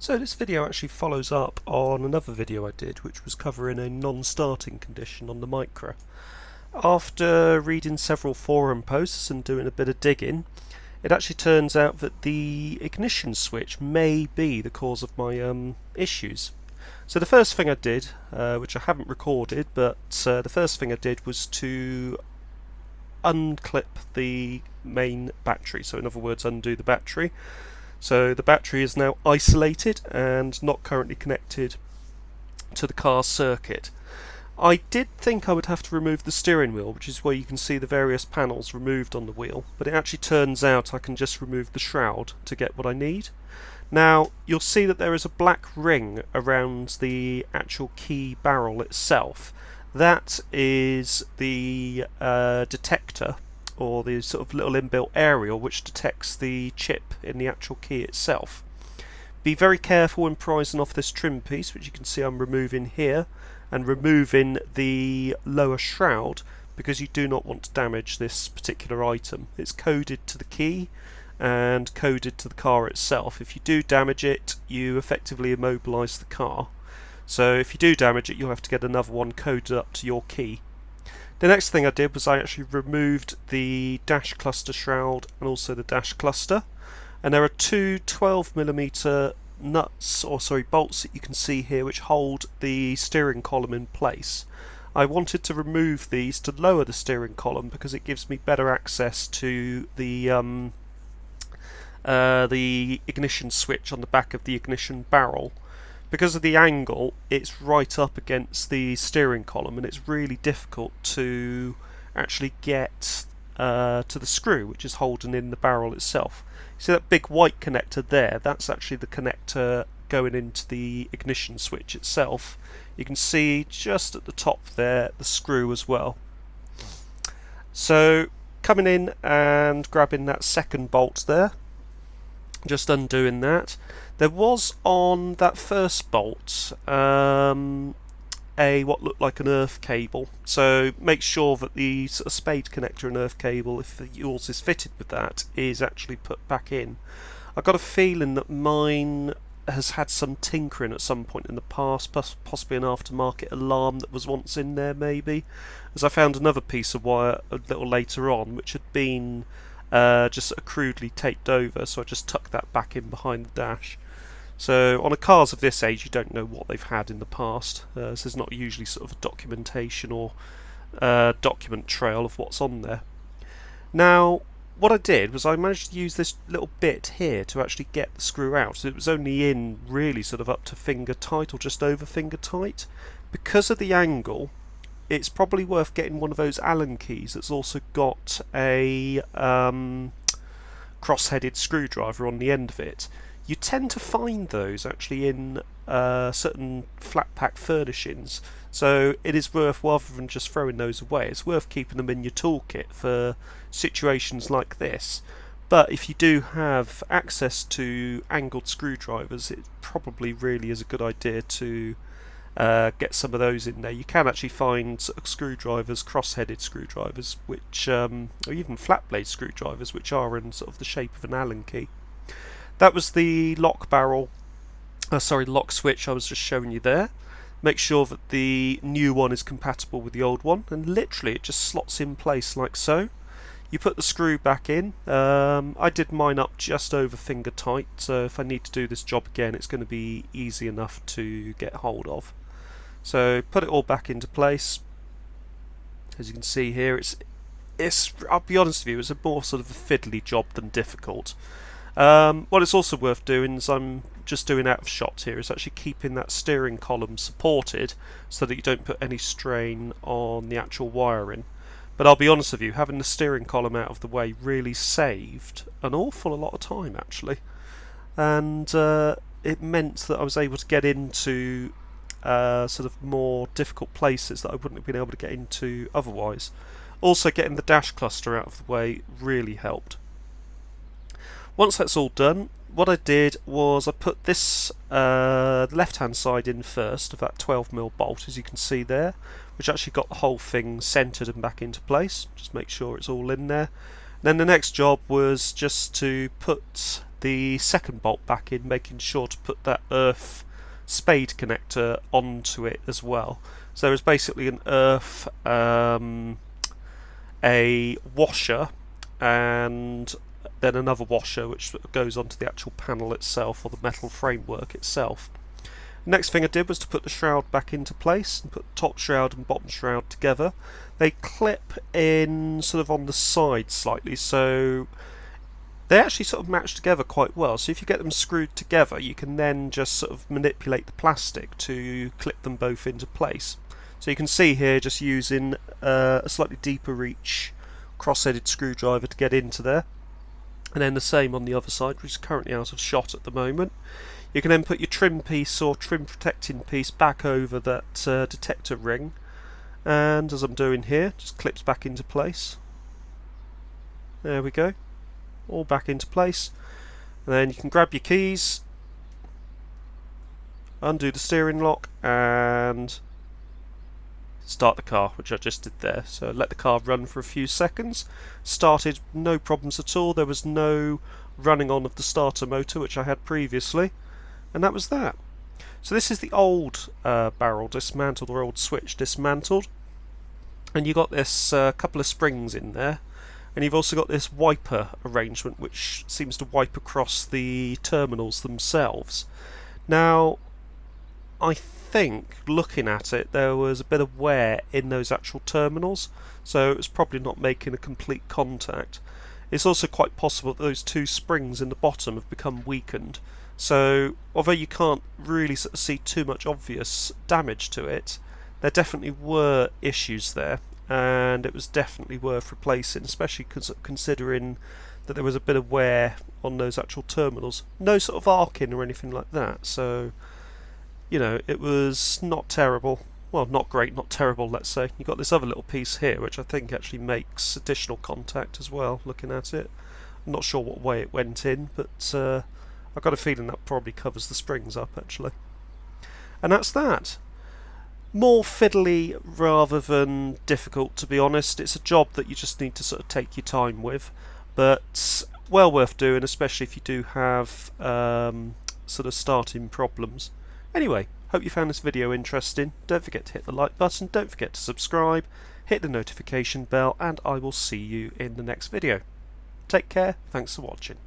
So this video actually follows up on another video I did, which was covering a non-starting condition on the Micra. After reading several forum posts and doing a bit of digging, it actually turns out that the ignition switch may be the cause of my issues. So the first thing I did, which I haven't recorded, but the first thing I did was to unclip the main battery, so in other words undo the battery. So the battery is now isolated and not currently connected to the car's circuit. I did think I would have to remove the steering wheel, which is where you can see the various panels removed on the wheel, but it actually turns out I can just remove the shroud to get what I need. Now you'll see that there is a black ring around the actual key barrel itself. That is the detector, or the sort of little inbuilt aerial which detects the chip in the actual key itself. Be very careful when prising off this trim piece, which you can see I'm removing here, and removing the lower shroud, because you do not want to damage this particular item. It's coded to the key and coded to the car itself. If you do damage it, you effectively immobilise the car. So if you do damage it, you'll have to get another one coded up to your key. The next thing I did was I actually removed the dash cluster shroud and also the dash cluster, and there are two 12mm bolts that you can see here which hold the steering column in place. I wanted to remove these to lower the steering column because it gives me better access to the ignition switch on the back of the ignition barrel. Because of the angle, it's right up against the steering column and it's really difficult to actually get to the screw which is holding in the barrel itself. See that big white connector there? That's actually the connector going into the ignition switch itself. You can see just at the top there the screw as well. So coming in and grabbing that second bolt there, just undoing that. There was on that first bolt what looked like an earth cable, so make sure that the sort of spade connector and earth cable, if yours is fitted with that, is actually put back in. I've got a feeling that mine has had some tinkering at some point in the past, possibly an aftermarket alarm that was once in there maybe, as I found another piece of wire a little later on which had been just sort of crudely taped over, so I just tucked that back in behind the dash. So on a cars of this age you don't know what they've had in the past, so there's not usually sort of a documentation or document trail of what's on there. Now what I did was I managed to use this little bit here to actually get the screw out. So it was only in really sort of up to finger tight or just over finger tight. Because of the angle, it's probably worth getting one of those Allen keys that's also got a cross-headed screwdriver on the end of it. You tend to find those actually in certain flat pack furnishings, so it is worth, rather than just throwing those away, it's worth keeping them in your toolkit for situations like this. But if you do have access to angled screwdrivers, it probably really is a good idea to get some of those in there. You can actually find sort of screwdrivers, cross-headed screwdrivers, which or even flat blade screwdrivers, which are in sort of the shape of an Allen key. That was the lock switch I was just showing you there. Make sure that the new one is compatible with the old one, and literally it just slots in place like so. You put the screw back in. I did mine up just over finger tight, so if I need to do this job again it's going to be easy enough to get hold of. So put it all back into place. As you can see here, it's I'll be honest with you, it's a more sort of a fiddly job than difficult. What it's also worth doing, is I'm just doing out of shot here, is actually keeping that steering column supported so that you don't put any strain on the actual wiring. But I'll be honest with you, having the steering column out of the way really saved an awful lot of time actually, and it meant that I was able to get into sort of more difficult places that I wouldn't have been able to get into otherwise. Also getting the dash cluster out of the way really helped. Once that's all done, what I did was I put this left hand side in first of that 12mm bolt, as you can see there, which actually got the whole thing centred and back into place. Just make sure it's all in there. Then the next job was just to put the second bolt back in, making sure to put that earth spade connector onto it as well. So there's basically an earth, a washer, and then another washer which goes onto the actual panel itself, or the metal framework itself. Next thing I did was to put the shroud back into place and put top shroud and bottom shroud together. They clip in sort of on the side slightly, so they actually sort of match together quite well. So if you get them screwed together, you can then just sort of manipulate the plastic to clip them both into place. So you can see here just using a slightly deeper reach cross-headed screwdriver to get into there, and then the same on the other side, which is currently out of shot at the moment. You can then put your trim piece or trim protecting piece back over that detector ring, and as I'm doing here, just clips back into place. There we go, all back into place. And then you can grab your keys, undo the steering lock, and start the car, which I just did there. So let the car run for a few seconds. Started, no problems at all. There was no running on of the starter motor, which I had previously. And that was that. So this is the old barrel dismantled, or old switch dismantled. And you've got this couple of springs in there. And you've also got this wiper arrangement, which seems to wipe across the terminals themselves. Now, I think, looking at it, there was a bit of wear in those actual terminals, so it was probably not making a complete contact. It's also quite possible that those two springs in the bottom have become weakened. So, although you can't really sort of see too much obvious damage to it, there definitely were issues there, and it was definitely worth replacing, especially considering that there was a bit of wear on those actual terminals. No sort of arcing or anything like that, so you know, it was not terrible. Well, not great, not terrible, let's say. You've got this other little piece here, which I think actually makes additional contact as well, looking at it. I'm not sure what way it went in, but I've got a feeling that probably covers the springs up, actually. And that's that. More fiddly rather than difficult, to be honest. It's a job that you just need to sort of take your time with, but well worth doing, especially if you do have sort of starting problems. Anyway, hope you found this video interesting. Don't forget to hit the like button, don't forget to subscribe, hit the notification bell, and I will see you in the next video. Take care, thanks for watching.